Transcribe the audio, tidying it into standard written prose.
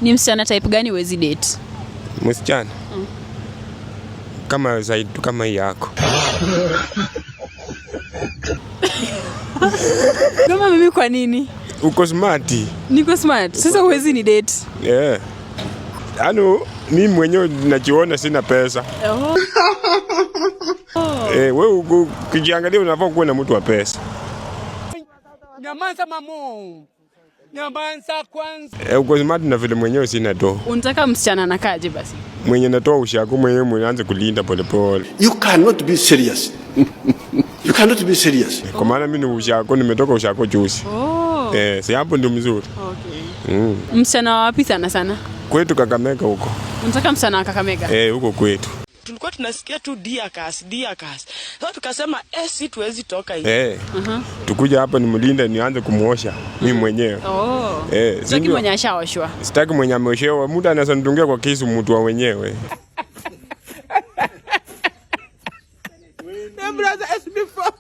Ni msichana type gani huwezi date? Msichana? Kama zaidi kama hii yako. Kama mimi kwa nini? Uko smart. Niko smart. Sasa huwezi ni date. Yeah. Ano, mimi mwenyewe najiona sina pesa. Wewe ukijiangalia unafaa kuwa na mtu wa pesa. Nyamanza mamo. Nyamanza kwanza. Uko smart na vile mwenyewe sina do. Unataka msichana anakaje basi? Mwenye natoa ushako mwenyewe mwanze kulinda polepole. You cannot be serious. You cannot be serious. Kwa maana mimi ni ushako, nimetoka ushako juzi. Si hapo ndio mzuri. Okay. Msichana wapi sana? Kwetu Kakamega huko. Unataka msichana wa Kakamega? Huko kwetu. Tulikuwa tunasikia tu diakas. Sasa tukasema si tuwezi toka hivi. Tukuja hapa nimlinda nianze kumuosha mimi mwenyewe. Sitaki mwenye ashaoshwa. Sitaki mwenye ameoshewa, mtu anaweza nitungia kwa kisu mtu wa wenyewe. Brother SB4.